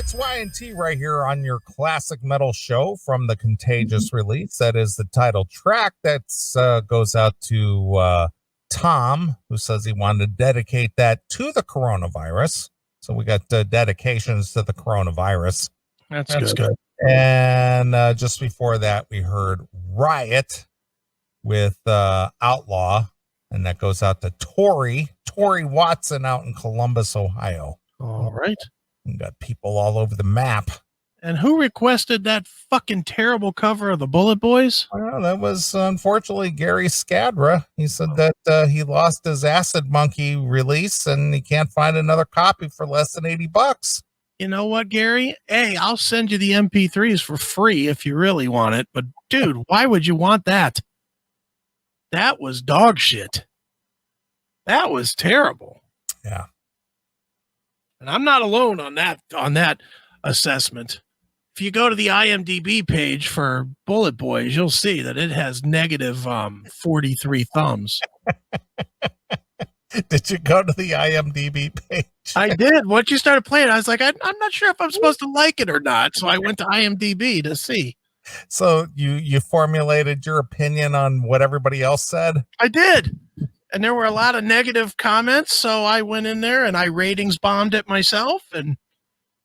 It's Y&T right here on your classic metal show from the Contagious release. That is the title track. That goes out to Tom, who says he wanted to dedicate that to the coronavirus. So we got dedications to the coronavirus. That's good. And just before that, we heard Riot with Outlaw. And that goes out to Tori Watson out in Columbus, Ohio. All right. We got people all over the map. And who requested that fucking terrible cover of the Bullet Boys? Well, that was unfortunately Gary Scadra. He said that he lost his Acid Monkey release and he can't find another copy for less than $80. You know what, Gary? Hey, I'll send you the MP3s for free if you really want it. But dude, why would you want that? That was dog shit. That was terrible. Yeah. And I'm not alone on that assessment. If you go to the IMDb page for Bullet Boys, you'll see that it has negative 43 thumbs. Did you go to the IMDb page? I did. Once you started playing, I was like, I'm not sure if I'm supposed to like it or not. So I went to IMDb to see. So you formulated your opinion on what everybody else said? I did. And there were a lot of negative comments. So I went in there and I ratings bombed it myself. And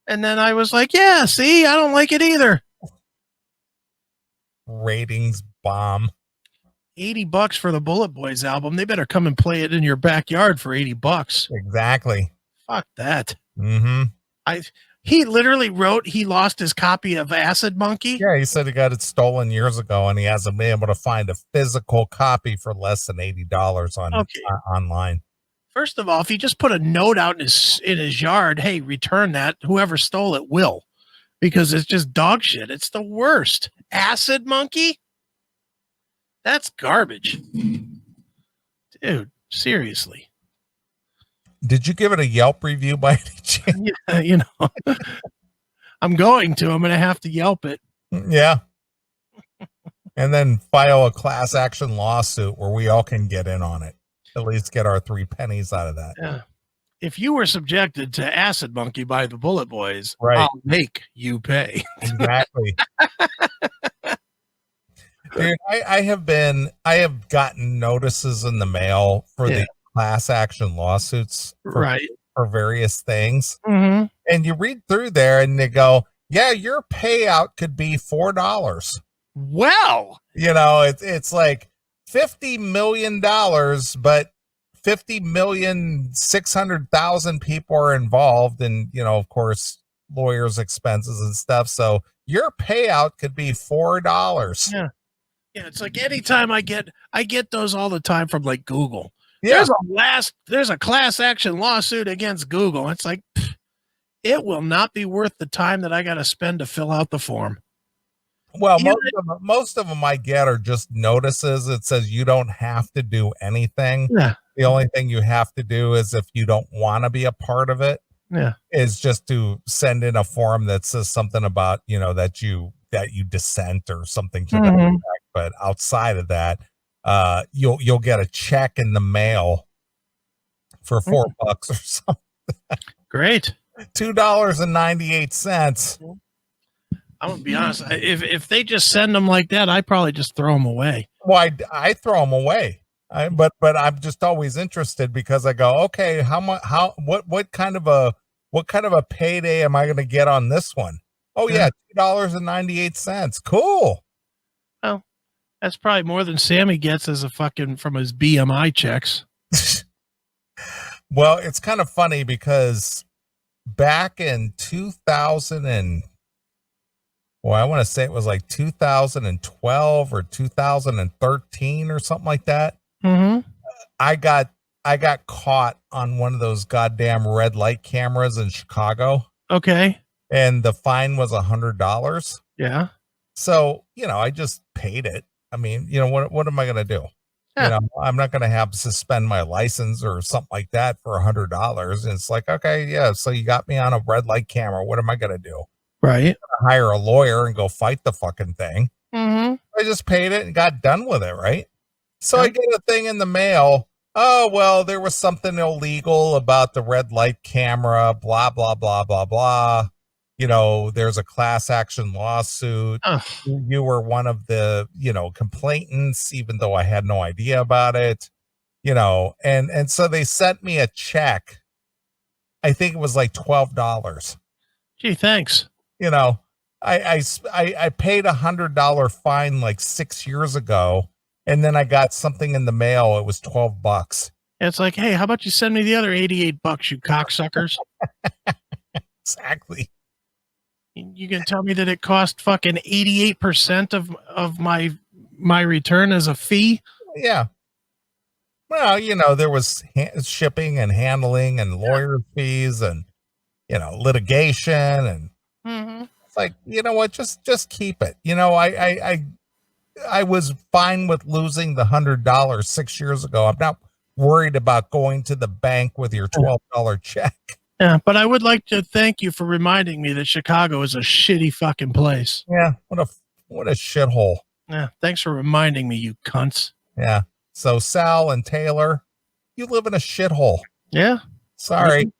then I was like, yeah, see, I don't like it either. Ratings bomb. $80 for the Bullet Boys album. They better come and play it in your backyard for $80. Exactly. Fuck that. Mm-hmm. He literally wrote he lost his copy of Acid Monkey. Yeah, he said he got it stolen years ago and he hasn't been able to find a physical copy for less than $80 online. First of all, if he just put a note out in his yard, hey, return that, whoever stole it will, because it's just dog shit. It's the worst. Acid Monkey? That's garbage. Dude, seriously. Did you give it a Yelp review by any chance? Yeah, you know, I'm going to. I'm going to have to Yelp it. Yeah. And then file a class action lawsuit where we all can get in on it. At least get our 3 pennies out of that. Yeah. If you were subjected to Acid Monkey by the Bullet Boys, right, I'll make you pay. Exactly. Dude, I have gotten notices in the mail for the class action lawsuits for various things. Mm-hmm. And you read through there and they go, yeah, your payout could be $4. Well, you know, it's like $50 million, but 50,600,000 people are involved, and you know, of course, lawyers' expenses and stuff. So your payout could be $4. Yeah, it's like anytime I get those all the time from like Google. Yeah. There's a class action lawsuit against Google. It's like, it will not be worth the time that I got to spend to fill out the form. Well, most of them I get are just notices. It says you don't have to do anything. Yeah. The only thing you have to do is, if you don't want to be a part of it, is just to send in a form that says something about, you know, that you dissent or something to that effect. But outside of that, you'll get a check in the mail for $4 or something. Great. $2.98. I'm gonna be honest. If they just send them like that, I probably just throw them away. Well, I throw them away. But I'm just always interested because I go, okay, what kind of a payday am I going to get on this one? Oh yeah, $2.98. Cool. Well, that's probably more than Sammy gets as a fucking from his BMI checks. Well, it's kind of funny because back in 2000 and, well, I want to say it was like 2012 or 2013 or something like that. Mm-hmm. I got caught on one of those goddamn red light cameras in Chicago. Okay. And the fine was $100. Yeah. So, you know, I just paid it. I mean, you know, what am I going to do? Yeah. You know, I'm not going to have suspend my license or something like that for $100. And it's like, okay, yeah. So you got me on a red light camera. What am I going to do? Right. Hire a lawyer and go fight the fucking thing. Mm-hmm. I just paid it and got done with it. Right. So I get a thing in the mail. Oh, well, there was something illegal about the red light camera, blah, blah, blah, blah, blah. there's a class action lawsuit. Ugh. You were one of the, complainants, even though I had no idea about it, and so they sent me a check. I think it was like $12. Gee, thanks. I paid $100 fine like 6 years ago, and then I got something in the mail. It was $12. It's like, hey, how about you send me the other $88, you cocksuckers? Exactly. You can tell me that it cost fucking 88% of my return as a fee? Yeah. Well, there was shipping and handling and lawyer fees and, litigation. And it's like, you know what, just keep it. I was fine with losing the $100 6 years ago. I'm not worried about going to the bank with your $12 check. Yeah, but I would like to thank you for reminding me that Chicago is a shitty fucking place. Yeah, what a shithole. Yeah, thanks for reminding me, you cunts. Yeah. So Sal and Taylor, you live in a shithole. Yeah. Sorry.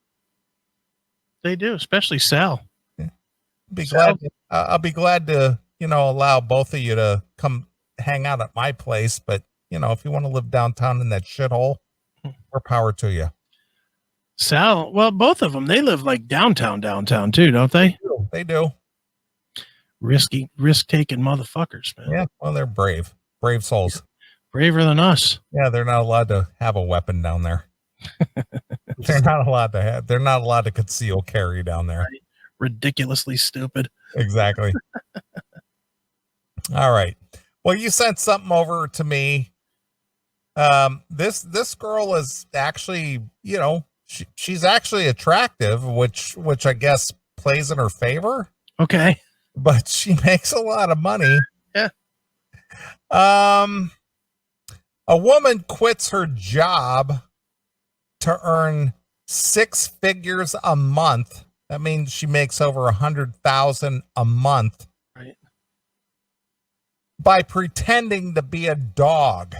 They do, especially Sal. Yeah. I'll be glad to, allow both of you to come hang out at my place, but if you want to live downtown in that shithole, more power to you. Sal, well, both of them, they live like downtown too, don't they? They do. Risk-taking motherfuckers, man. Yeah, well, they're brave souls. Braver than us. Yeah, they're not allowed to have a weapon down there. They're not allowed to conceal carry down there. Right. Ridiculously stupid. Exactly. All right. Well, you sent something over to me. This girl is actually, she's actually attractive, which I guess plays in her favor. Okay. But she makes a lot of money. Yeah. A woman quits her job to earn 6 figures a month. That means she makes over 100,000 a month. Right. By pretending to be a dog.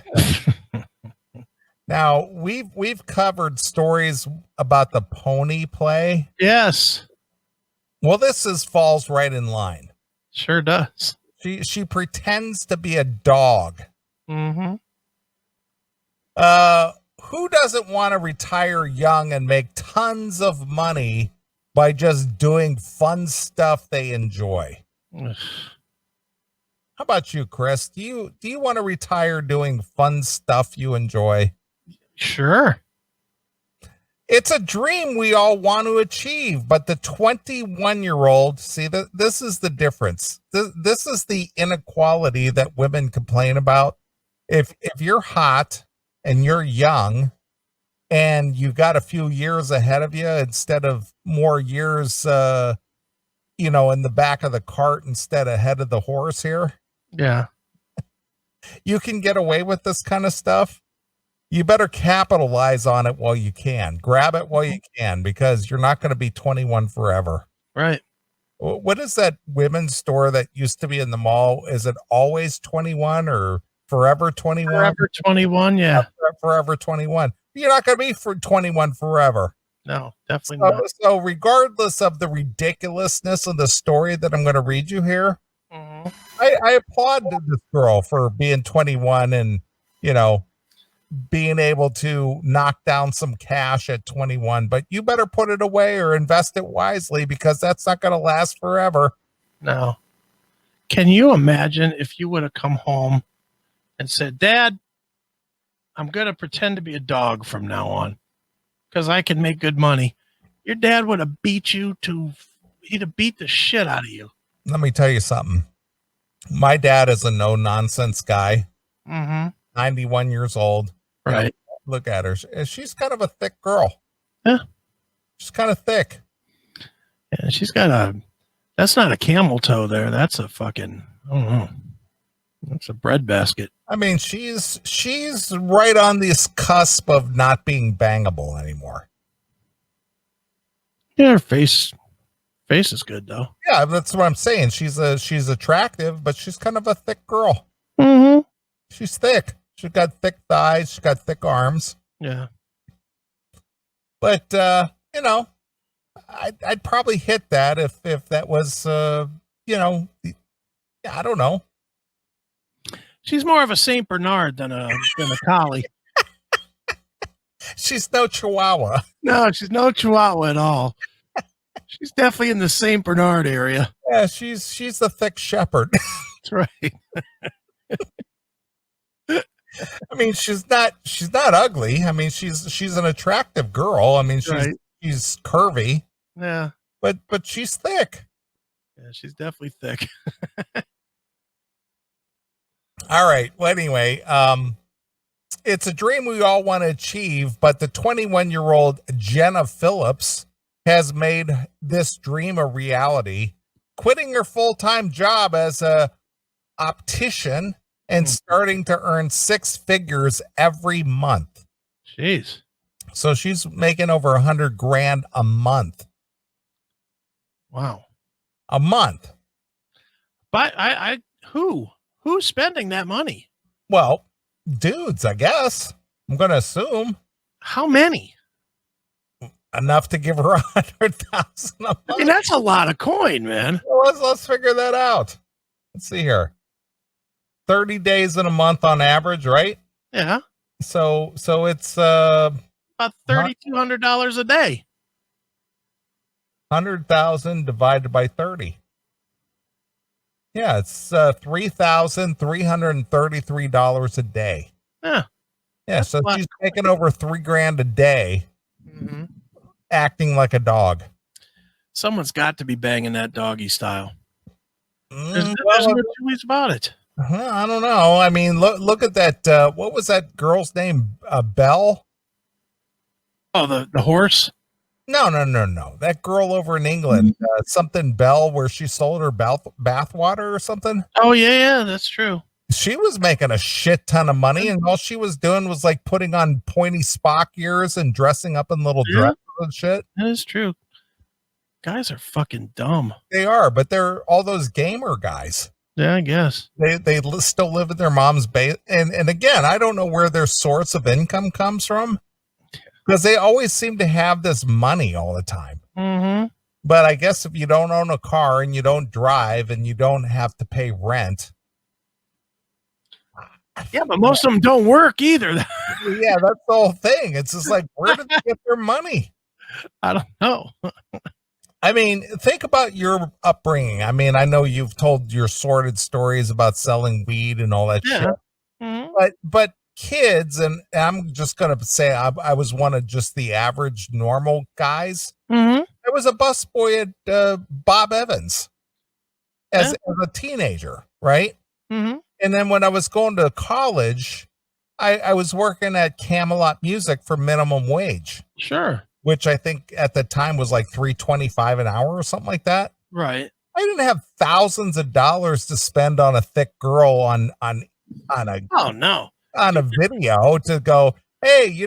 Now, we've covered stories about the pony play. Yes. Well, this falls right in line. Sure does. She pretends to be a dog. Mm-hmm. Who doesn't want to retire young and make tons of money by just doing fun stuff they enjoy? How about you, Chris? Do you want to retire doing fun stuff you enjoy? Sure. It's a dream we all want to achieve, but the 21-year-old, see, this is the difference. This is the inequality that women complain about. If you're hot and you're young and you got a few years ahead of you instead of more years, in the back of the cart instead of ahead of the horse here. Yeah. You can get away with this kind of stuff. You better capitalize on it while you can. Grab it while you can, because you're not going to be 21 forever. Right. What is that women's store that used to be in the mall? Is it always 21 or forever 21? Forever 21, yeah. Forever 21. You're not going to be for 21 forever. No, definitely not. So regardless of the ridiculousness of the story that I'm going to read you here, I applaud this girl for being 21 and, being able to knock down some cash at 21, but you better put it away or invest it wisely, because that's not going to last forever. No. Can you imagine if you would have come home and said, Dad, I'm going to pretend to be a dog from now on because I can make good money? Your dad would have beat you he'd have beat the shit out of you. Let me tell you something. My dad is a no nonsense guy. 91 years old. Right. Look at her. She's kind of a thick girl. Yeah. She's kind of thick. Yeah, she's got that's not a camel toe there. That's a fucking, I don't know. That's a bread basket. I mean, she's right on this cusp of not being bangable anymore. Yeah, her face is good though. Yeah, that's what I'm saying. She's attractive, but she's kind of a thick girl. She's thick. She's got thick thighs. She's got thick arms. Yeah. But, I'd probably hit that if that was you know, I don't know. She's more of a Saint Bernard than a collie. She's no Chihuahua. No, she's no Chihuahua at all. She's definitely in the Saint Bernard area. Yeah, she's the thick shepherd. That's right. I mean, she's not ugly. I mean, she's an attractive girl. I mean, she's curvy. Yeah. But she's thick. Yeah, she's definitely thick. All right. Well, anyway, it's a dream we all want to achieve, but the 21-year-old Jenna Phillips has made this dream a reality, quitting her full-time job as a optician and starting to earn 6 figures every month. Jeez. So she's making over $100,000 a month. Wow. A month. But who's spending that money? Well, dudes, I guess. I'm going to assume. How many? Enough to give her 100,000 a month. I mean, that's a lot of coin, man. Well, let's figure that out. Let's see here. 30 days in a month on average, right? Yeah. So it's about $3,200 a day. 100,000 divided by 30. Yeah, it's $3,333 a day. Yeah. Yeah, so she's making over $3,000 a day, acting like a dog. Someone's got to be banging that doggy style. There's no two ways about it. I don't know. I mean, look at that. What was that girl's name? Belle? Oh, the horse? No. That girl over in England, something Belle, where she sold her bath water or something. Oh, yeah, that's true. She was making a shit ton of money, and all she was doing was like putting on pointy Spock ears and dressing up in little dresses and shit. That is true. Guys are fucking dumb. They are, but they're all those gamer guys. Yeah, I guess. They still live in their mom's base. And again, I don't know where their source of income comes from, because they always seem to have this money all the time. Mm-hmm. But I guess if you don't own a car and you don't drive and you don't have to pay rent. Yeah, but most of them don't work either. Yeah, that's the whole thing. It's just like, where did they get their money? I don't know. I mean, think about your upbringing. I mean, I know you've told your sordid stories about selling weed and all that shit. Mm-hmm. But kids, and I'm just going to say I was one of just the average normal guys. Mm-hmm. I was a busboy at Bob Evans as a teenager, right? Mm-hmm. And then when I was going to college, I was working at Camelot Music for minimum wage. Sure. Which I think at the time was like $3.25 an hour or something like that. Right. I didn't have thousands of dollars to spend on a thick girl on a video to go, hey,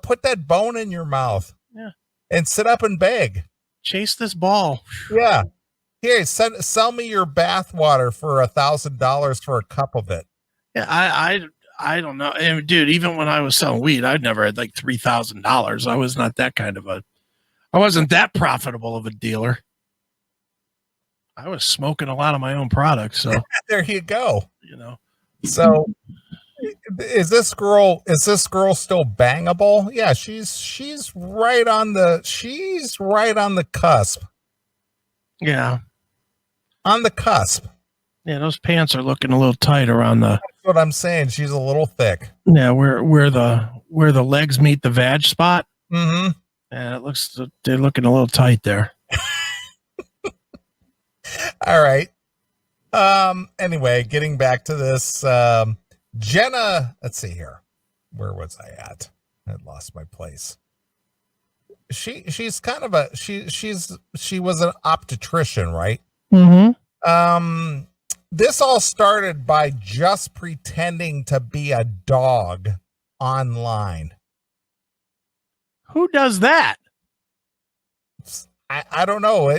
put that bone in your mouth. Yeah. And sit up and beg. Chase this ball. Yeah. Here, sell me your bath water for $1,000 for a cup of it. Yeah, I don't know. And dude, even when I was selling weed, I'd never had like $3,000. I was not that I wasn't that profitable of a dealer. I was smoking a lot of my own products. So there you go. So is this girl still bangable? Yeah, she's right on the cusp. Yeah. On the cusp. Yeah, those pants are looking a little tight around the. That's what I'm saying. She's a little thick. Yeah, where the legs meet the vag spot. Mm-hmm. Yeah, they're looking a little tight there. All right. Anyway, getting back to this, Jenna. Let's see here. Where was I at? I lost my place. She's kind of she was an obstetrician, right? Mm-hmm. This all started by just pretending to be a dog online. Who does that? I don't know.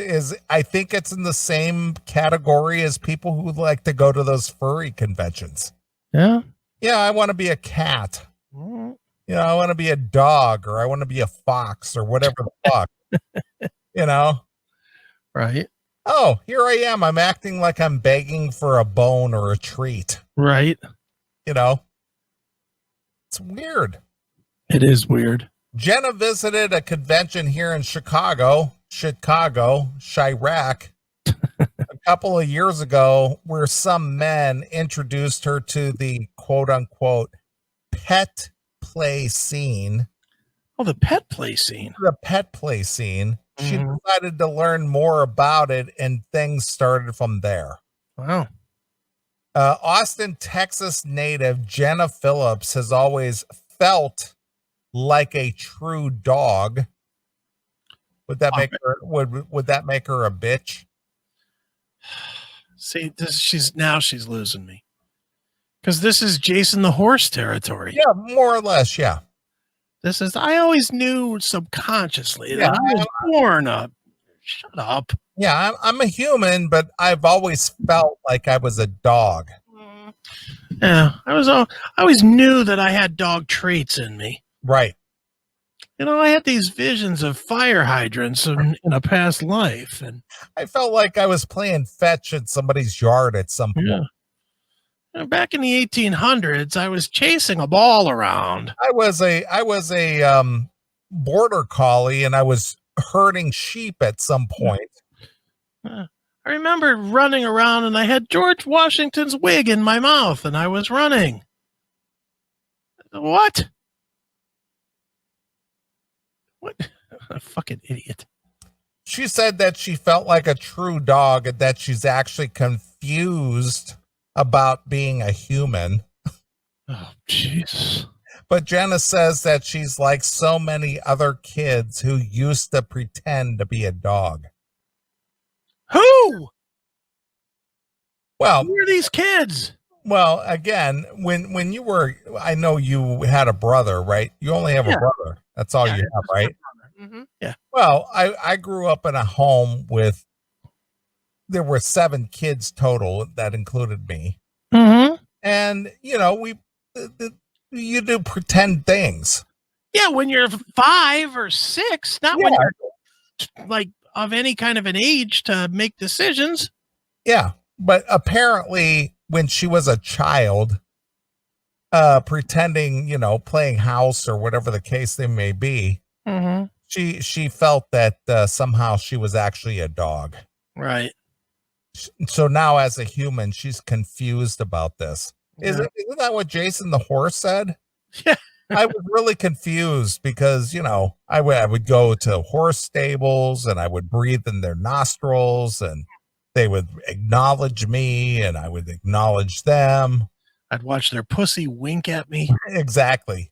I think it's in the same category as people who like to go to those furry conventions. Yeah. Yeah, I want to be a cat. Mm-hmm. I want to be a dog, or I want to be a fox, or whatever the fuck. You know? Right. Oh, here I am. I'm acting like I'm begging for a bone or a treat. Right. You know? It's weird. It is weird. Jenna visited a convention here in Chicago, Chirac, a couple of years ago, where some men introduced her to the quote unquote pet play scene. Oh, the pet play scene. The pet play scene. She decided to learn more about it, and things started from there. Wow. Austin, Texas native Jenna Phillips has always felt like a true dog. Would that make her would that make her a bitch? See, she's losing me. Because this is Jason the Horse territory. Yeah, more or less, yeah. I always knew subconsciously that I was born up. Shut up. Yeah, I'm a human, but I've always felt like I was a dog. Yeah, I always knew that I had dog traits in me. Right. You know, I had these visions of fire hydrants in a past life, and I felt like I was playing fetch in somebody's yard at some point. Yeah. Back in the 1800s, I was chasing a ball around. I was a border collie, and I was herding sheep at some point. I remember running around, and I had George Washington's wig in my mouth, and I was running. What? What? A fucking idiot. She said that she felt like a true dog and that she's actually confused about being a human. Oh, jeez. But Jenna says that she's like so many other kids who used to pretend to be a dog. Who? Well, who are these kids? Well, again, when you were, I know you had a brother, right? You only have a brother. That's all you have, right? Yeah. Well, I grew up in a home with, there were 7 kids total. That included me. And, you know, you do pretend things. Yeah, when you're 5 or 6, not when you're like of any kind of an age to make decisions. Yeah, but apparently when she was a child, pretending, you know, playing house or whatever the case they may be, she felt that somehow she was actually a dog. Right. So now as a human, she's confused about this. Isn't that what Jason the Horse said? Yeah. I was really confused because, you know, I would go to horse stables and I would breathe in their nostrils and they would acknowledge me and I would acknowledge them. I'd watch their pussy wink at me. Exactly.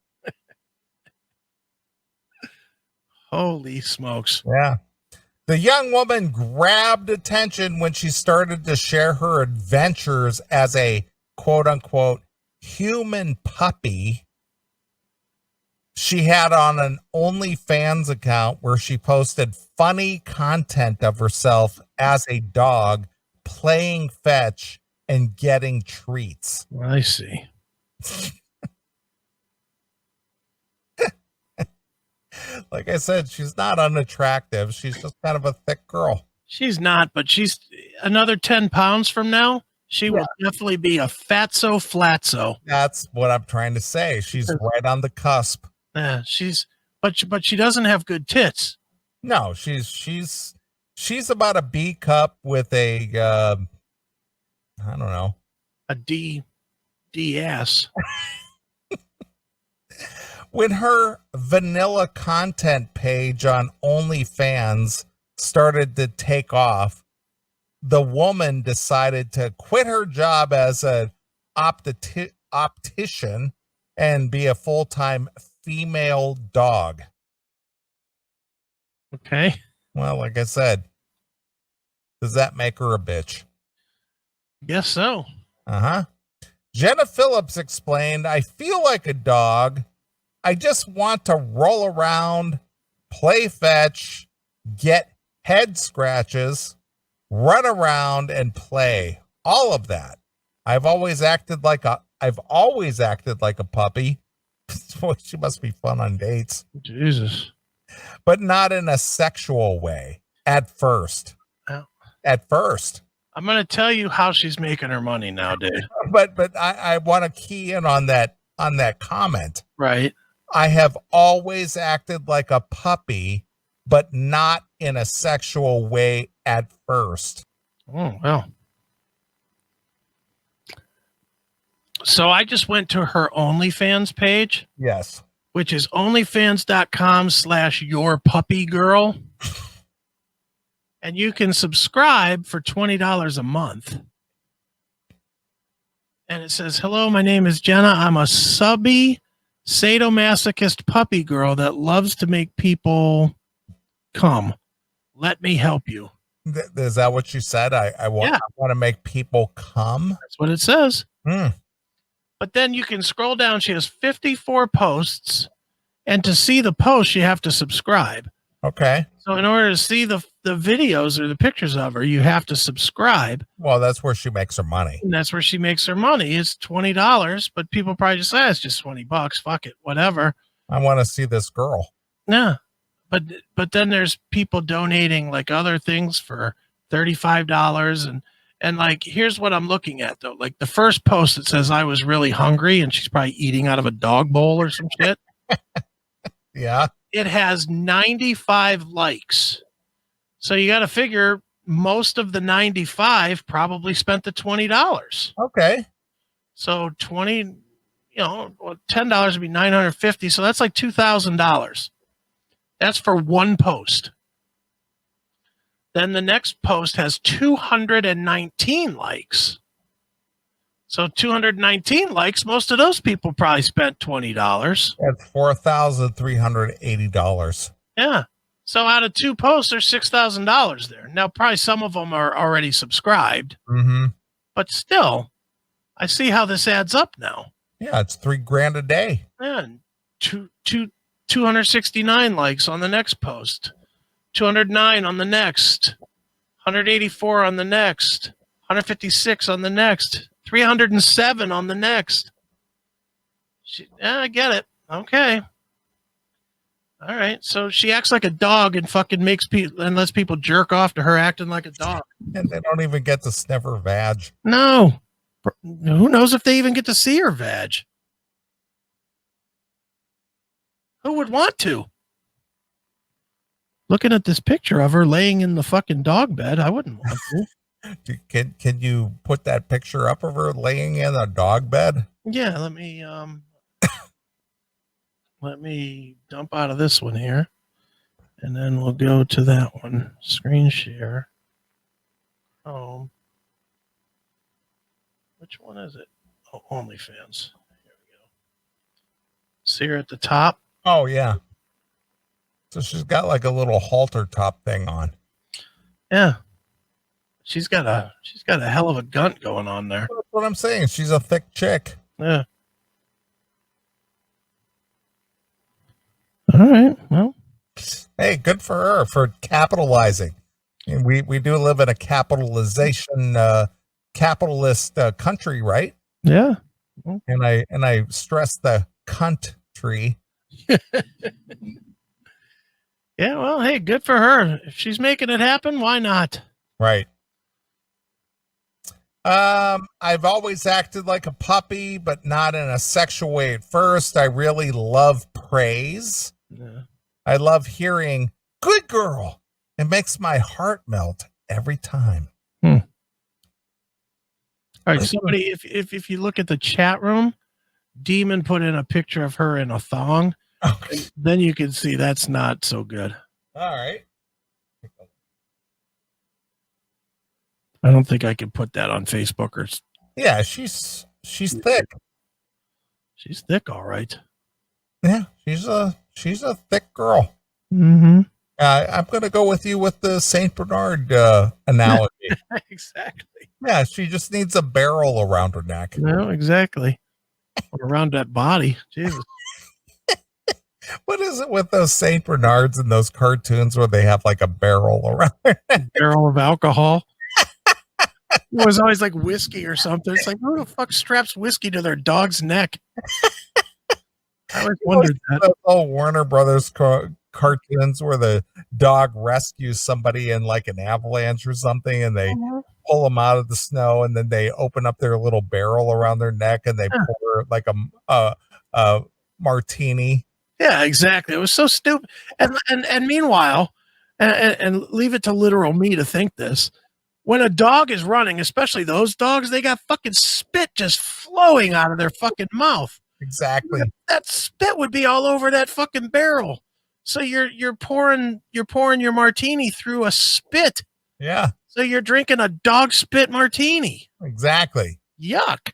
Holy smokes. Yeah. The young woman grabbed attention when she started to share her adventures as a quote unquote human puppy. She had on an OnlyFans account where she posted funny content of herself as a dog playing fetch and getting treats. I see. Like I said, she's not unattractive. She's just kind of a thick girl. She's not, but she's another 10 pounds from now. She will definitely be a fatso flatso. That's what I'm trying to say. She's right on the cusp. Yeah, but she doesn't have good tits. No, she's about a B cup with a I don't know, a D ass. When her vanilla content page on OnlyFans started to take off, the woman decided to quit her job as an optician and be a full-time female dog. Okay. Well, like I said, does that make her a bitch? Guess so. Jenna Phillips explained, I feel like a dog. I just want to roll around, play fetch, get head scratches, run around and play. All of that. I've always acted like a puppy. She must be fun on dates. Jesus. But not in a sexual way. At first. Oh. At first. I'm going to tell you how she's making her money now, dude. But I want to key in on that comment. Right. I have always acted like a puppy, but not in a sexual way at first. Oh, well. So I just went to her OnlyFans page. Yes. Which is onlyfans.com/yourpuppygirl. And you can subscribe for $20 a month. And it says, hello, my name is Jenna. I'm a subby sadomasochist puppy girl that loves to make people come. Let me help you. Is that what you said? I want to make people come. That's what it says. Mm. But then you can scroll down. She has 54 posts. And to see the posts, you have to subscribe. Okay. So in order to see the videos or the pictures of her, you have to subscribe. Well, that's where she makes her money. And that's where she makes her money. It's $20, but people probably just say it's just $20. Fuck it, whatever. I want to see this girl. Yeah, but then there's people donating like other things for $35, and like here's what I'm looking at though. Like the first post that says I was really hungry, and she's probably eating out of a dog bowl or some shit. Yeah. It has 95 likes. So you got to figure most of the 95 probably spent the $20. Okay. So 20, $10 would be $950. So that's like $2,000. That's for one post. Then the next post has 219 likes. So 219 likes, most of those people probably spent $20. That's $4,380. Yeah. So out of two posts, there's $6,000 there. Now, probably some of them are already subscribed. Mm-hmm. But still, I see how this adds up now. Yeah, it's $3,000 a day. And 269 likes on the next post. 209 on the next. 184 on the next. 156 on the next. 307 on the next. I get it. Okay. All right. So she acts like a dog and fucking makes people and lets people jerk off to her acting like a dog. And they don't even get to sniff her vag. No. Who knows if they even get to see her vag? Who would want to? Looking at this picture of her laying in the fucking dog bed, I wouldn't want to. Can you put that picture up of her laying in a dog bed? Yeah, let me dump out of this one here, and then we'll go to that one. Screen share. Which one is it? Oh, OnlyFans. Here we go. See her at the top? Oh yeah. So she's got like a little halter top thing on. Yeah. She's got a hell of a gunt going on there. That's what I'm saying. She's a thick chick. Yeah. All right. Well, hey, good for her for capitalizing. And we do live in a capitalization capitalist country, right? Yeah. And I stress the country. Yeah, well, hey, good for her. If she's making it happen, why not? Right. I've always acted like a puppy, but not in a sexual way at first. I really love praise. Yeah. I love hearing "good girl." It makes my heart melt every time. All right, somebody, if you look at the chat room, Demon put in a picture of her in a thong. Okay. Then you can see that's not so good. All right. I don't think I can put that on Facebook or. Yeah, she's thick. She's thick, all right. Yeah, she's a thick girl. Mm-hmm. I'm going to go with you with the Saint Bernard analogy. Exactly. Yeah, she just needs a barrel around her neck. No, exactly. Around that body. Jesus. What is it with those Saint Bernards in those cartoons where they have like a barrel around their neck? Barrel of alcohol. It was always like whiskey or something. It's like, who the fuck straps whiskey to their dog's neck? I always wondered that. Oh, Warner Brothers cartoons where the dog rescues somebody in like an avalanche or something, and they pull them out of the snow, and then they open up their little barrel around their neck and they pour like a martini. Yeah, exactly. It was so stupid. And meanwhile, and leave it to literal me to think this. When a dog is running, especially those dogs, they got fucking spit just flowing out of their fucking mouth. Exactly. That spit would be all over that fucking barrel. So you're pouring your martini through a spit. Yeah. So you're drinking a dog spit martini. Exactly. Yuck.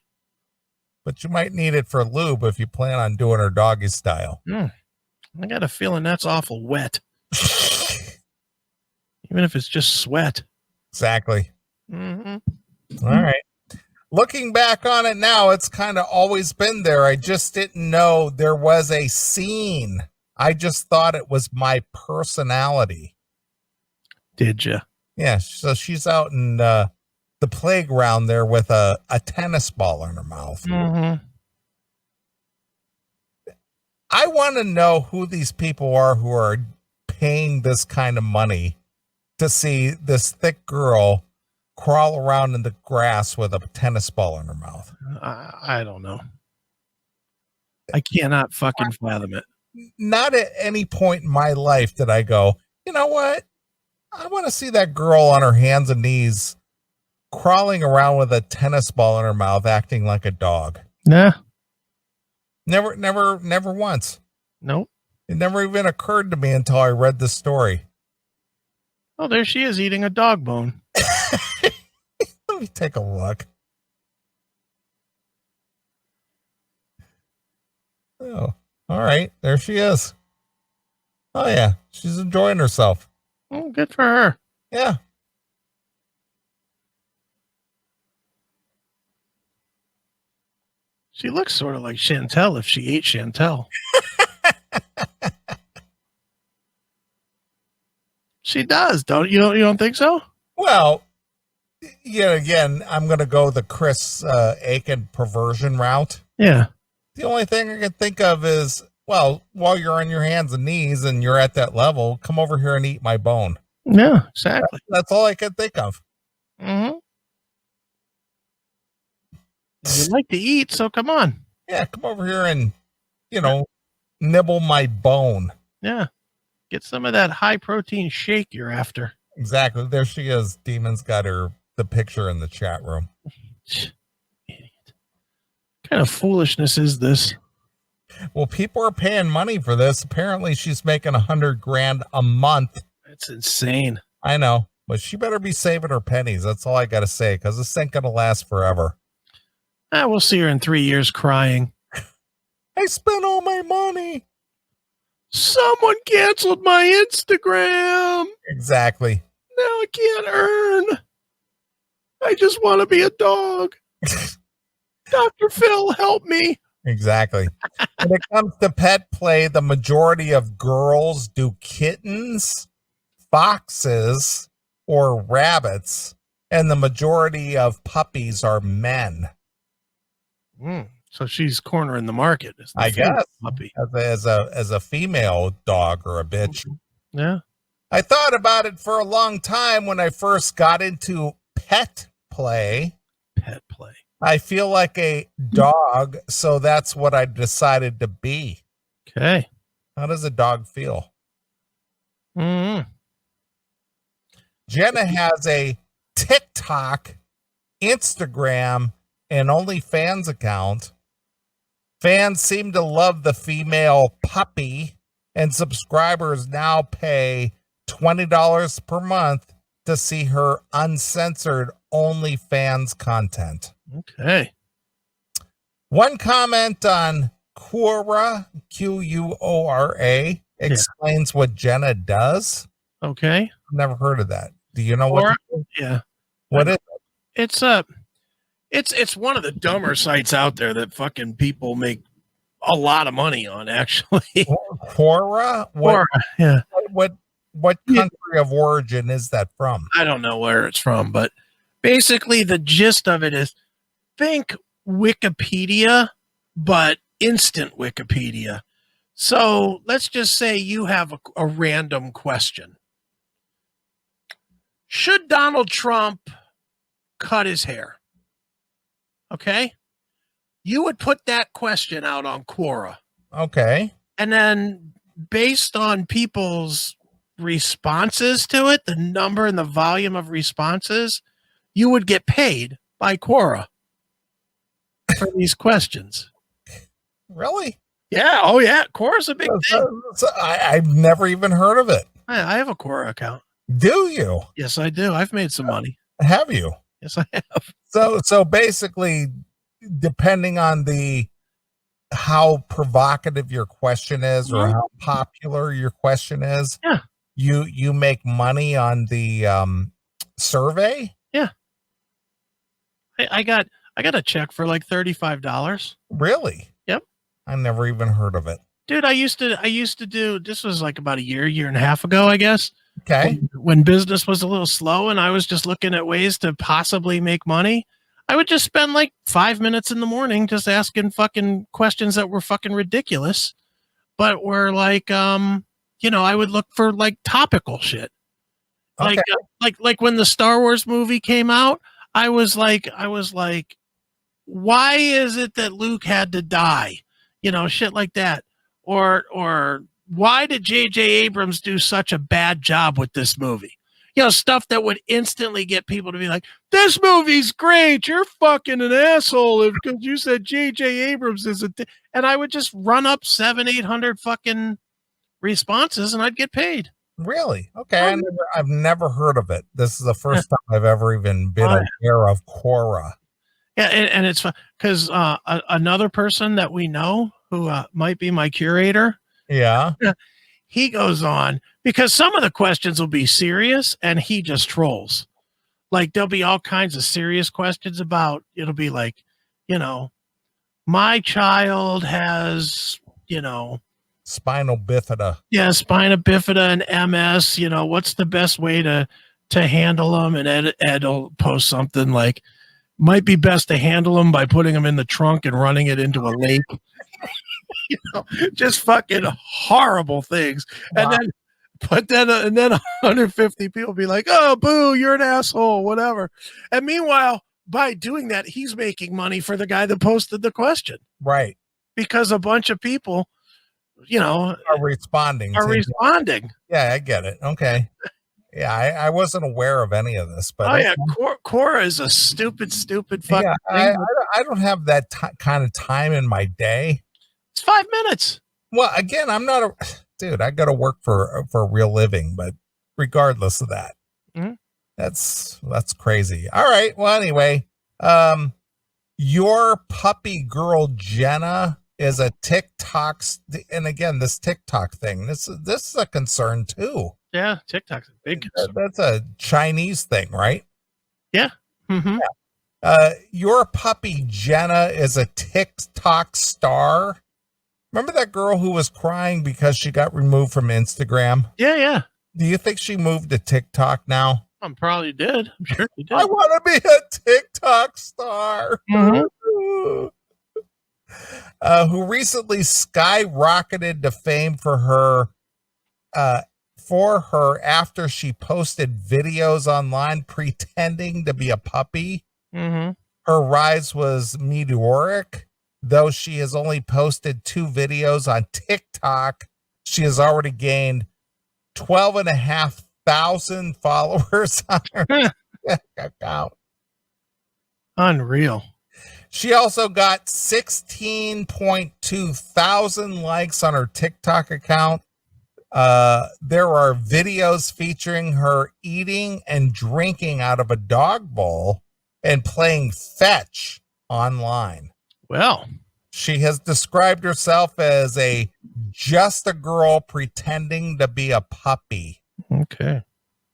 But you might need it for lube if you plan on doing her doggy style. I got a feeling that's awful wet. Even if it's just sweat. Exactly. All right. Looking back on it now, it's kind of always been there. I just didn't know there was a scene. I just thought it was my personality. Did you? Yeah. So she's out in the playground there with a tennis ball in her mouth. I want to know who these people are who are paying this kind of money to see this thick girl crawl around in the grass with a tennis ball in her mouth. I don't know. I cannot fucking fathom it. Not at any point in my life did I go, you know what? I want to see that girl on her hands and knees crawling around with a tennis ball in her mouth, acting like a dog. Nah. Never once. Nope. It never even occurred to me until I read the story. Oh, there she is eating a dog bone. Let me take a look. Oh, all right. There she is. Oh, yeah. She's enjoying herself. Oh, good for her. Yeah. She looks sort of like Chantel if she ate Chantel. She does, don't you? You don't think so? Well, yet again, I'm going to go the Chris Aiken perversion route. Yeah. The only thing I can think of is, well, while you're on your hands and knees and you're at that level, come over here and eat my bone. Yeah, exactly. That's all I can think of. You like to eat, so come on. Yeah, come over here and, nibble my bone. Yeah. Get some of that high protein shake you're after. Exactly. There she is. Demon's got the picture in the chat room. Idiot. What kind of foolishness is this? Well, people are paying money for this. Apparently she's making $100,000 a month. That's insane. I know, but she better be saving her pennies. That's all I got to say, because this ain't going to last forever. We'll see her in 3 years crying. I spent all my money. Someone canceled my Instagram. Exactly. Now I can't earn. I just want to be a dog. Dr. Phil, help me. Exactly. When it comes to pet play, the majority of girls do kittens, foxes, or rabbits, and the majority of puppies are men. So she's cornering the market. I guess puppy. as a female dog or a bitch. Yeah. I thought about it for a long time when I first got into pet play. Pet play. I feel like a dog, so that's what I decided to be. Okay. How does a dog feel? Mm-hmm. Jenna has a TikTok, Instagram, and OnlyFans account. Fans seem to love the female puppy, and subscribers now pay $20 per month to see her uncensored OnlyFans content. Okay. One comment on Quora, Quora, explains what Jenna does. Okay. I've never heard of that. Do you know what? Yeah. What is it? It's one of the dumber sites out there that fucking people make a lot of money on, actually. Quora? Quora, yeah. What country of origin is that from? I don't know where it's from, but basically the gist of it is think Wikipedia, but instant Wikipedia. So let's just say you have a random question. Should Donald Trump cut his hair? Okay. You would put that question out on Quora. Okay. And then based on people's responses to it, the number and the volume of responses, you would get paid by Quora for these questions. Really? Yeah. Oh, yeah. Quora's a big thing. I've never even heard of it. I have a Quora account. Do you? Yes, I do. I've made some money. Have you? Yes, I have. So basically, depending on how provocative your question is or how popular your question is, yeah, you make money on the survey. Yeah. I got a check for like $35. Really? Yep. I never even heard of it. Dude, I used to do, this was like about a year and a half ago, I guess. Okay. When business was a little slow and I was just looking at ways to possibly make money, I would just spend like 5 minutes in the morning just asking fucking questions that were fucking ridiculous, but were like, I would look for like topical shit. Okay. Like when the Star Wars movie came out, I was like, why is it that Luke had to die? Shit like that. Or why did J.J. Abrams do such a bad job with this movie? Stuff that would instantly get people to be like, this movie's great. You're fucking an asshole because you said J.J. Abrams is and I would just run up 700-800 fucking responses and I'd get paid. Really? Okay. I've never heard of it. This is the first time I've ever even been aware of Quora. Yeah. And it's fun because another person that we know who might be my curator. Yeah. He goes on because some of the questions will be serious and he just trolls. Like there'll be all kinds of serious questions about, it'll be like, my child has, spinal bifida. Yeah. Spina bifida and MS, what's the best way to handle them? And Ed will post something like, might be best to handle them by putting them in the trunk and running it into a lake. Just fucking horrible things. Wow. And then 150 people be like, oh, boo, you're an asshole, whatever. And meanwhile, by doing that, he's making money for the guy that posted the question. Right. Because a bunch of people, are responding. Yeah, I get it. Okay. Yeah, I wasn't aware of any of this, but Quora is a stupid fucking thing. I don't have that kind of time in my day. It's 5 minutes. Well, again, I'm not dude. I got to work for a real living, but regardless of that, that's crazy. All right. Well, anyway, your puppy girl Jenna is a TikTok, and again, this TikTok thing. This is a concern too. Yeah, TikTok's a big concern. That's a Chinese thing, right? Yeah. Mm-hmm. Yeah. Your puppy Jenna is a TikTok star. Remember that girl who was crying because she got removed from Instagram? Yeah. Do you think she moved to TikTok now? Probably did. I'm sure she did. I want to be a TikTok star. Mm-hmm. Who recently skyrocketed to fame for her after she posted videos online pretending to be a puppy. Mm-hmm. Her rise was meteoric. Though she has only posted 2 videos on TikTok, she has already gained 12,500 followers on her account. Unreal. She also got 16.2 thousand likes on her TikTok account. There are videos featuring her eating and drinking out of a dog bowl and playing fetch online. Well, she has described herself as just a girl pretending to be a puppy. Okay.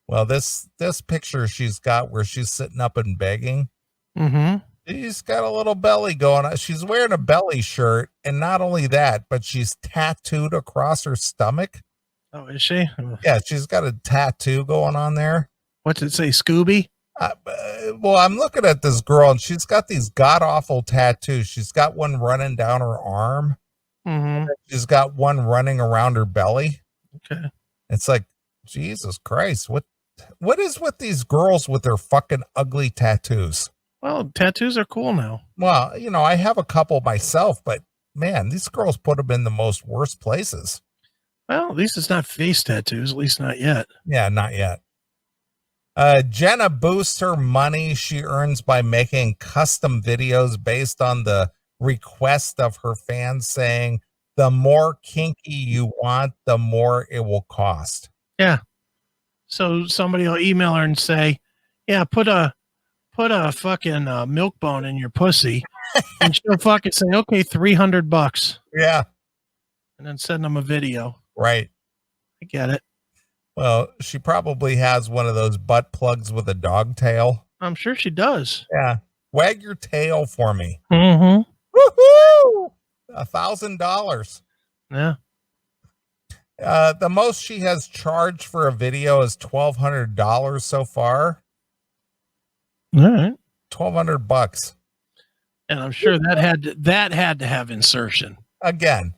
Well, this picture she's got where she's sitting up and begging. Mm-hmm. She's got a little belly going on. She's wearing a belly shirt, and not only that, but she's tattooed across her stomach. Oh, is she? Yeah, she's got a tattoo going on there. What's it say, Scooby? Well, I'm looking at this girl, and she's got these god-awful tattoos. She's got one running down her arm. Mm-hmm. She's got one running around her belly. Okay. It's like, Jesus Christ, what is with these girls with their fucking ugly tattoos? Well, tattoos are cool now. Well, I have a couple myself, but man, these girls put them in the most worst places. Well, at least it's not face tattoos, at least not yet. Yeah, not yet. Jenna boosts her money she earns by making custom videos based on the request of her fans, saying the more kinky you want, the more it will cost. Yeah. So somebody will email her and say, yeah, put a fucking milk bone in your pussy. And she'll fucking say, okay, $300. Yeah. And then send them a video. Right. I get it. Well, she probably has one of those butt plugs with a dog tail. I'm sure she does. Yeah. Wag your tail for me. Mm-hmm. Woohoo! $1,000. Yeah. The most she has charged for a video is $1,200 so far. All right. $1,200. And I'm sure that had to have insertion. Again,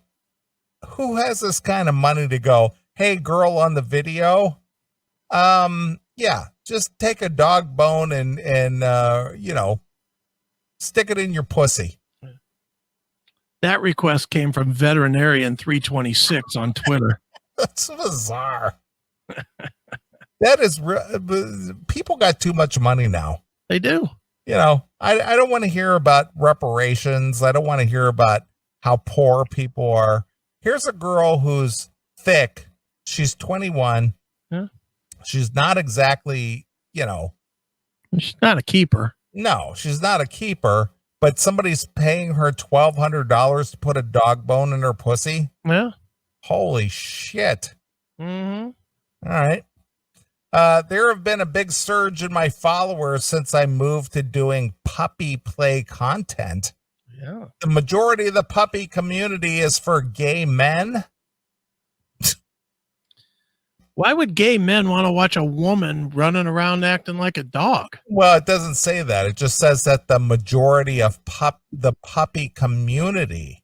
who has this kind of money to go, hey, girl on the video? Yeah, just take a dog bone and stick it in your pussy. That request came from Veterinarian 326 on Twitter. That's bizarre. That is people got too much money now. They do. I don't want to hear about reparations. I don't want to hear about how poor people are. Here's a girl who's thick. She's 21. Yeah. She's not exactly, She's not a keeper. No, she's not a keeper, but somebody's paying her $1,200 to put a dog bone in her pussy. Yeah. Holy shit. Mm-hmm. All right. There have been a big surge in my followers since I moved to doing puppy play content. Yeah. The majority of the puppy community is for gay men. Why would gay men want to watch a woman running around acting like a dog? Well, it doesn't say that. It just says that the majority of the puppy community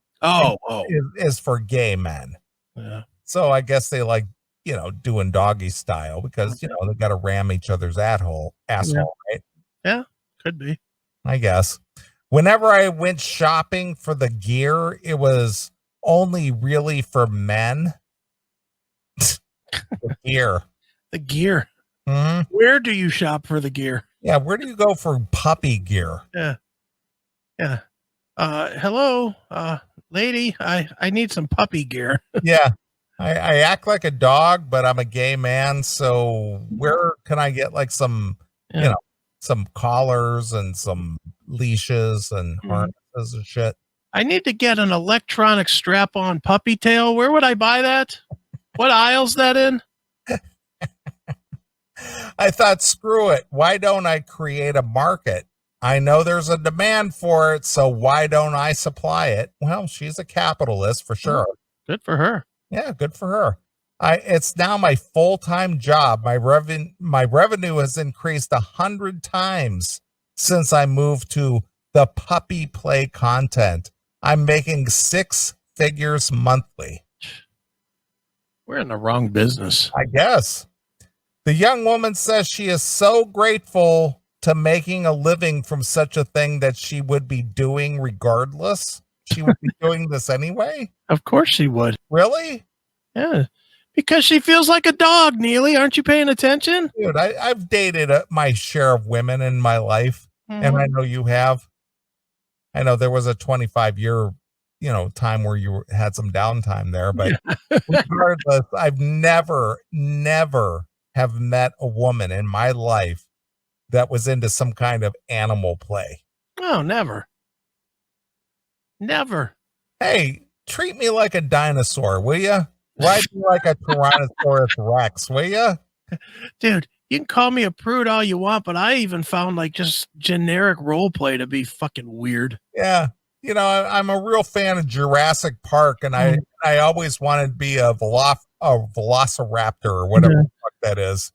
is for gay men. Yeah. So I guess they like, doing doggy style because, they got to ram each other's asshole, right? Yeah, could be. I guess. Whenever I went shopping for the gear, it was only really for men. The gear. The gear. Mm-hmm. Where do you shop for the gear? Yeah, where do you go for puppy gear? Yeah. Yeah. Hello, lady, I need some puppy gear. Yeah. I act like a dog, but I'm a gay man. So where can I get like some, some collars and some leashes and harnesses and shit? I need to get an electronic strap-on puppy tail. Where would I buy that? What aisle's that in? I thought, screw it. Why don't I create a market? I know there's a demand for it, so why don't I supply it? Well, she's a capitalist for sure. Good for her. Yeah, good for her. It's now my full-time job. My revenue has increased 100 times since I moved to the puppy play content. I'm making 6 figures monthly. We're in the wrong business, I guess. The young woman says she is so grateful to making a living from such a thing that she would be doing regardless. She would be doing this anyway? Of course she would. Really? Yeah. Because she feels like a dog, Neely. Aren't you paying attention? Dude, I've dated my share of women in my life, and I know you have. I know there was a 25-year, time where you had some downtime there, but regardless, I've never have met a woman in my life that was into some kind of animal play. Oh, never. Never. Hey, treat me like a dinosaur, will you? Ride me like a Tyrannosaurus Rex, will you? Dude, you can call me a prude all you want, but I even found like just generic role play to be fucking weird. Yeah. I'm a real fan of Jurassic Park, and I always wanted to be a velociraptor or whatever the fuck that is.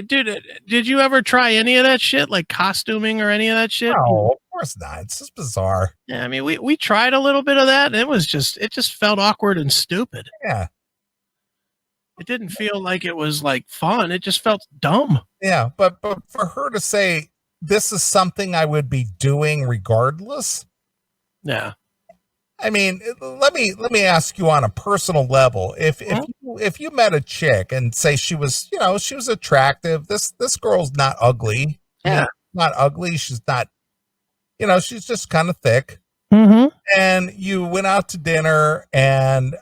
Dude, did you ever try any of that shit, like costuming or any of that shit? No, of course not. It's just bizarre. Yeah, I mean, we tried a little bit of that, and it just felt awkward and stupid. Yeah. It didn't feel like it was like fun. It just felt dumb. Yeah, but for her to say this is something I would be doing regardless. Yeah. I mean, let me ask you on a personal level. If you met a chick and say she was, she was attractive, this girl's not ugly. Yeah. Not ugly. She's not, she's just kind of thick. Mm-hmm. And you went out to dinner and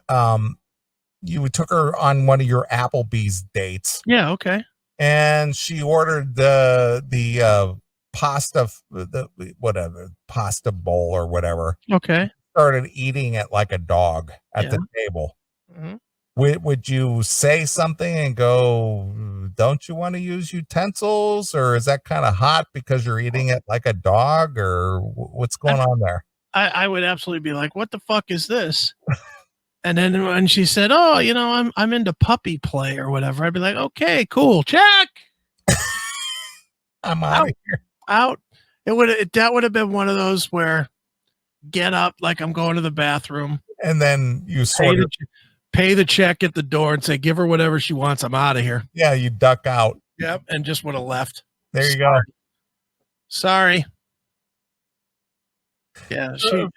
you took her on one of your Applebee's dates. Yeah, okay. And she ordered the pasta, the pasta bowl or whatever. Okay. Started eating it like a dog at the table. Mm-hmm. Would you say something and go, don't you want to use utensils, or is that kind of hot because you're eating it like a dog, or what's going on there? I would absolutely be like, what the fuck is this? And then when she said, oh, I'm into puppy play or whatever, I'd be like, okay, cool, check. I'm out of here. Out. That would have been one of those where get up like I'm going to the bathroom, and then you pay the check at the door and say, give her whatever she wants. I'm out of here. Yeah, you duck out. Yep, and just would have left. There you go. Sorry. Yeah. So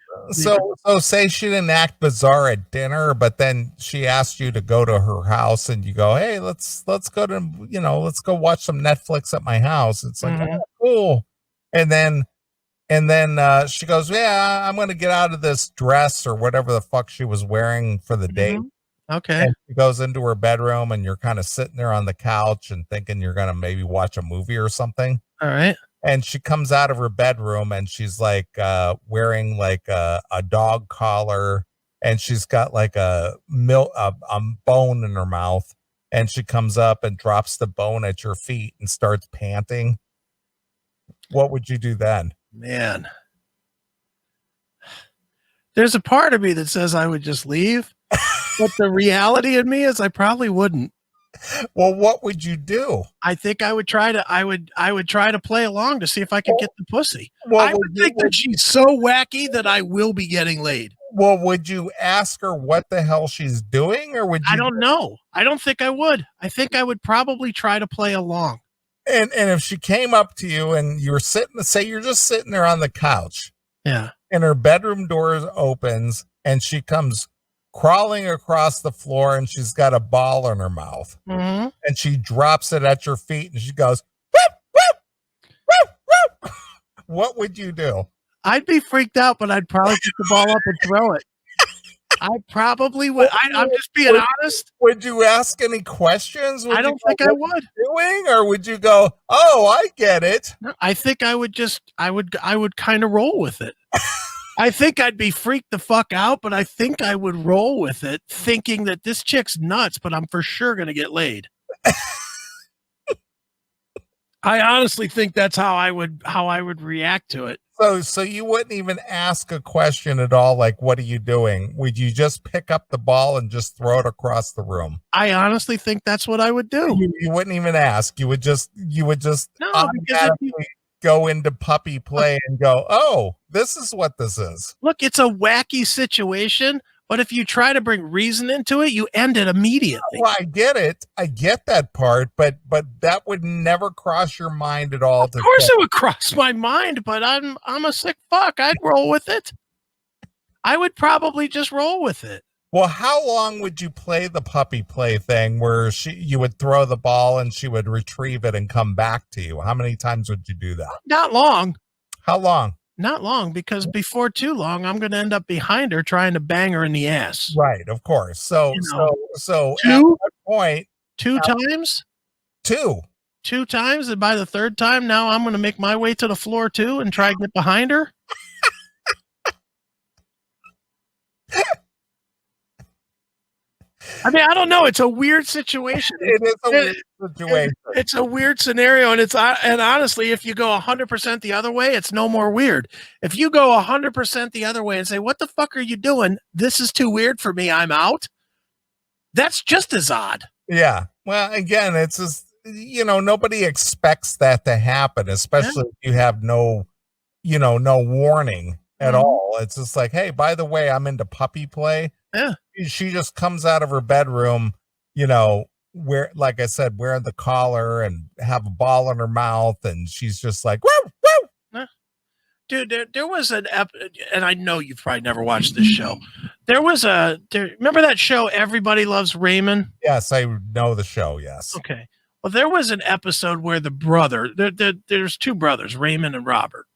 say she didn't act bizarre at dinner, but then she asked you to go to her house, and you go, hey, let's go to let's go watch some Netflix at my house. It's like, oh, cool. And then she goes, yeah, I'm going to get out of this dress or whatever the fuck she was wearing for the date. Okay. And she goes into her bedroom, and you're kind of sitting there on the couch and thinking you're going to maybe watch a movie or something. All right. And she comes out of her bedroom, and she's like wearing like a dog collar, and she's got like a bone in her mouth. And she comes up and drops the bone at your feet and starts panting. What would you do then? Man, there's a part of me that says I would just leave, but the reality in me is I probably wouldn't. Well, what would you do? I think I would try to play along to see if I could get the pussy. I would think that she's so wacky that I will be getting laid. Well, would you ask her what the hell she's doing, or would you? I don't know. I don't think I would. I think I would probably try to play along. And if she came up to you and you were say you're just sitting there on the couch. Yeah. And her bedroom door opens, and she comes crawling across the floor, and she's got a ball in her mouth. Mm-hmm. And she drops it at your feet, and she goes, whoop, whoop, whoop, whoop. What would you do? I'd be freaked out, but I'd probably pick the ball up and throw it. I probably would. I'm just being honest. Would you ask any questions? I don't think I would. Doing, or would you go, oh, I get it? No, I think I would kind of roll with it. I think I'd be freaked the fuck out, but I think I would roll with it, thinking that this chick's nuts, but I'm for sure going to get laid. I honestly think that's how I would react to it. So you wouldn't even ask a question at all, like, what are you doing? Would you just pick up the ball and just throw it across the room? I honestly think that's what I would do. You wouldn't even ask. You would just automatically go into puppy play and go, oh, this is what this is. Look, it's a wacky situation, but if you try to bring reason into it, you end it immediately. Well, I get it. I get that part, but that would never cross your mind at all. Of course it would cross my mind, but I'm a sick fuck. I'd roll with it. I would probably just roll with it. Well, how long would you play the puppy play thing where you would throw the ball and she would retrieve it and come back to you? How many times would you do that? Not long. How long? Not long, because before too long, I'm going to end up behind her trying to bang her in the ass. Right, of course. So two, at that point, times? Two times, and by the third time, now I'm going to make my way to the floor too and try to get behind her. I mean, I don't know. It's a weird situation. It is a weird situation. It's a weird scenario, and honestly, if you go 100% the other way, it's no more weird. If you go 100% the other way and say, "What the fuck are you doing? This is too weird for me. I'm out." That's just as odd. Yeah. Well, again, it's just nobody expects that to happen, especially if you have no no warning at all. It's just like, hey, by the way, I'm into puppy play. Yeah. She just comes out of her bedroom, where, like I said, wearing the collar and have a ball in her mouth, and she's just like, woo, woo. Yeah. Dude, there was and I know you've probably never watched this show. Remember that show, Everybody Loves Raymond? Yes, I know the show, yes. Okay. Well, there was an episode where the brother, there's two brothers, Raymond and Robert.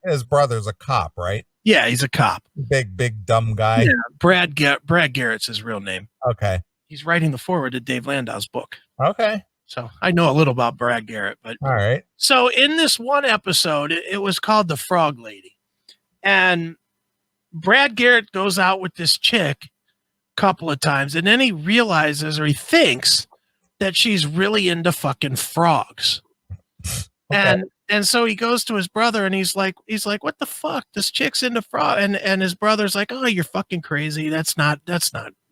His brother's a cop, right? Yeah, he's a cop. Big dumb guy. Yeah, Brad Garrett's his real name. Okay. He's writing the foreword to Dave Landau's book. Okay. So I know a little about Brad Garrett, but all right. So in this one episode, it was called The Frog Lady. And Brad Garrett goes out with this chick a couple of times, and then he realizes, or he thinks, that she's really into fucking frogs. Okay. And so he goes to his brother and he's like, what the fuck? This chick's into frog. And his brother's like, oh, you're fucking crazy. That's not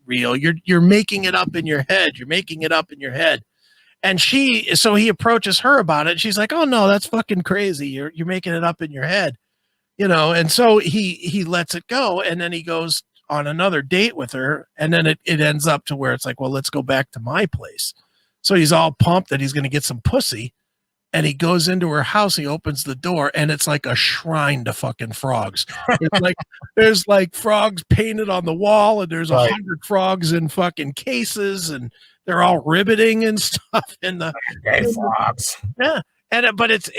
real. You're making it up in your head. You're making it up in your head. And so he approaches her about it. She's like, oh no, that's fucking crazy. You're making it up in your head, And so he lets it go. And then he goes on another date with her. And then it ends up to where it's like, well, let's go back to my place. So he's all pumped that he's going to get some pussy. And he goes into her house. He opens the door, and it's like a shrine to fucking frogs. There's like frogs painted on the wall, and there's 100 frogs in fucking cases, and they're all ribbiting and stuff. In the frogs, yeah. But it's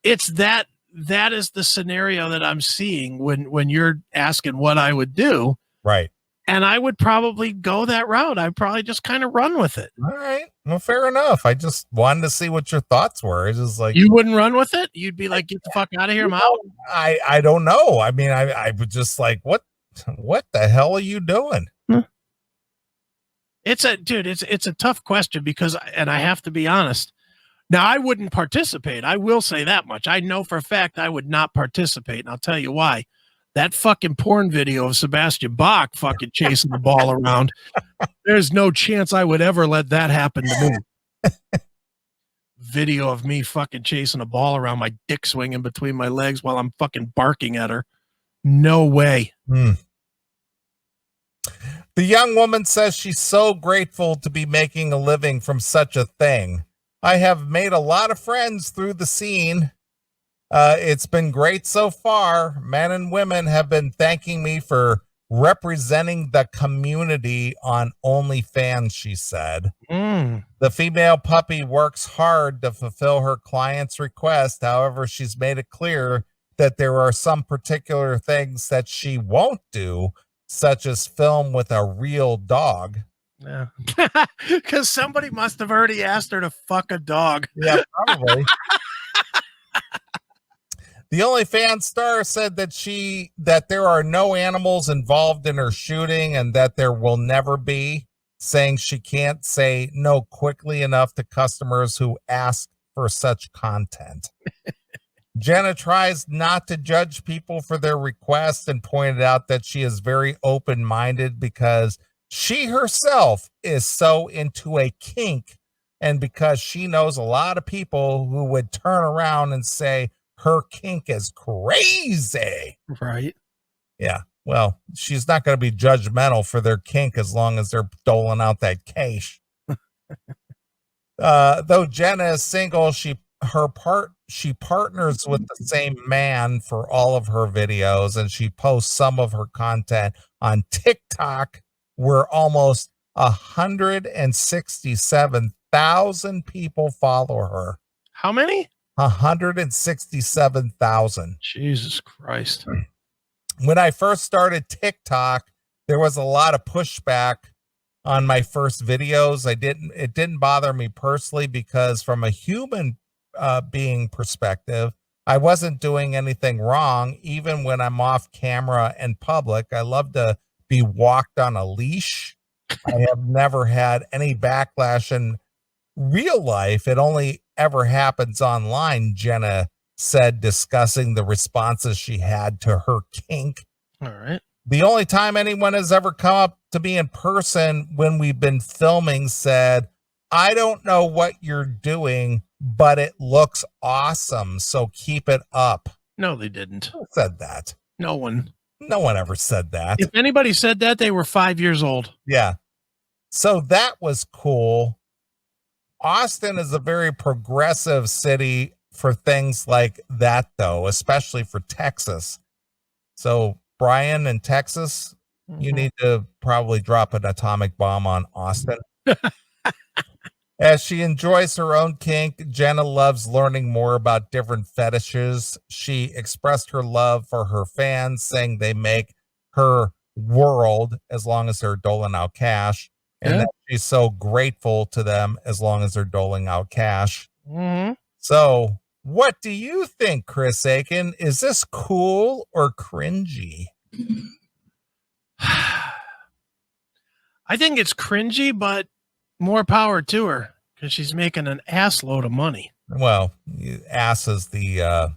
that is the scenario that I'm seeing when you're asking what I would do, right? And I would probably go that route. I'd probably just kind of run with it. All right. Well, fair enough. I just wanted to see what your thoughts were. It's just like, you wouldn't run with it. You'd be like, get the fuck out of here. I'm out. I don't know. I mean, I would just like, what the hell are you doing? It's a tough question because, and I have to be honest. Now, I wouldn't participate. I will say that much. I know for a fact I would not participate. And I'll tell you why. That fucking porn video of Sebastian Bach fucking chasing the ball around. There's no chance I would ever let that happen to me. Video of me fucking chasing a ball around, my dick swinging between my legs while I'm fucking barking at her. No way. The young woman says she's so grateful to be making a living from such a thing. I have made a lot of friends through the scene. It's been great so far. Men and women have been thanking me for representing the community on OnlyFans, she said. The female puppy works hard to fulfill her client's request. However, she's made it clear that there are some particular things that she won't do, such as film with a real dog. Yeah. Because somebody must have already asked her to fuck a dog. Yeah, probably. The OnlyFans star said that there are no animals involved in her shooting and that there will never be, saying she can't say no quickly enough to customers who ask for such content. Jenna tries not to judge people for their requests and pointed out that she is very open-minded because she herself is so into a kink and because she knows a lot of people who would turn around and say, her kink is crazy. Right. Yeah. Well, she's not going to be judgmental for their kink as long as they're doling out that cash. Though Jenna is single, she partners with the same man for all of her videos, and she posts some of her content on TikTok, where almost 167,000 people follow her. How many? 167,000. Jesus Christ. When I first started TikTok, there was a lot of pushback on my first videos. It didn't bother me personally because from a human being perspective, I wasn't doing anything wrong. Even when I'm off camera and public, I love to be walked on a leash. I have never had any backlash in real life. It only ever happens online, Jenna said, discussing the responses she had to her kink. All right. The only time anyone has ever come up to me in person when we've been filming said, I don't know what you're doing, but it looks awesome, so keep it up. No, they didn't. Who said that? No one. No one ever said that. If anybody said that, they were 5 years old. Yeah. So that was cool. Austin is a very progressive city for things like that, though, especially for Texas. So, Brian, in Texas, you need to probably drop an atomic bomb on Austin. As she enjoys her own kink, Jenna loves learning more about different fetishes. She expressed her love for her fans, saying they make her world as long as they're doling out cash, and that she's so grateful to them as long as they're doling out cash. So, what do you think, Chris Aiken? Is this cool or cringy? I think it's cringy, but more power to her because she's making an ass load of money. Well, ass is the,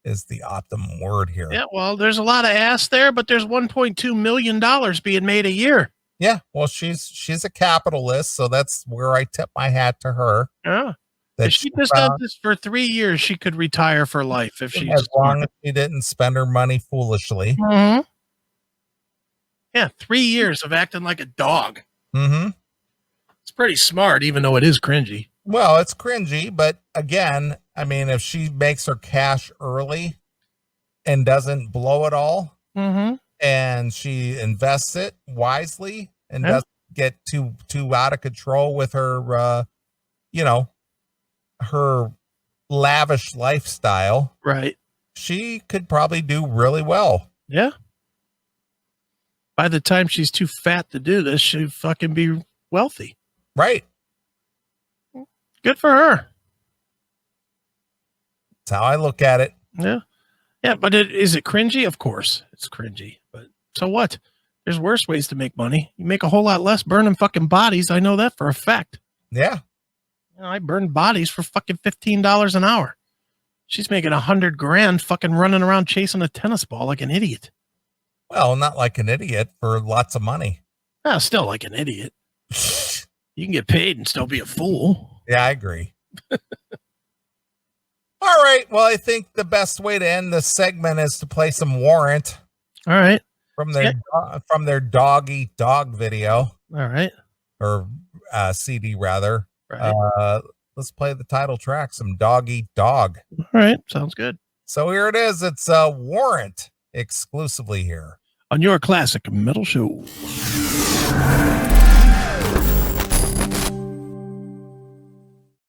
is the optimum word here. Yeah, well, there's a lot of ass there, but there's $1.2 million being made a year. Yeah, well, she's a capitalist, so that's where I tip my hat to her. Yeah. If she just did this for 3 years, she could retire for life if she's as long as she didn't spend her money foolishly. Yeah, 3 years of acting like a dog. It's pretty smart, even though it is cringy. Well, it's cringy, but again, I mean, if she makes her cash early and doesn't blow it all, and she invests it wisely and doesn't get too out of control with her, her lavish lifestyle, right? She could probably do really well. Yeah. By the time she's too fat to do this, she'd fucking be wealthy. Right. Good for her. That's how I look at it. Yeah. Yeah, but is it cringy? Of course it's cringy, but so what? There's worse ways to make money. You make a whole lot less burning fucking bodies. I know that for a fact. Yeah. I burn bodies for fucking $15 an hour. She's making $100,000 fucking running around chasing a tennis ball like an idiot. Well, not like an idiot, for lots of money. Still like an idiot. You can get paid and still be a fool. Yeah, I agree. All right. Well, I think the best way to end this segment is to play some Warrant. All right. From their dog eat dog video. All right. Or CD rather. Right. Let's play the title track, some Dog Eat Dog. All right. Sounds good. So here it is. It's Warrant exclusively here on your classic metal show.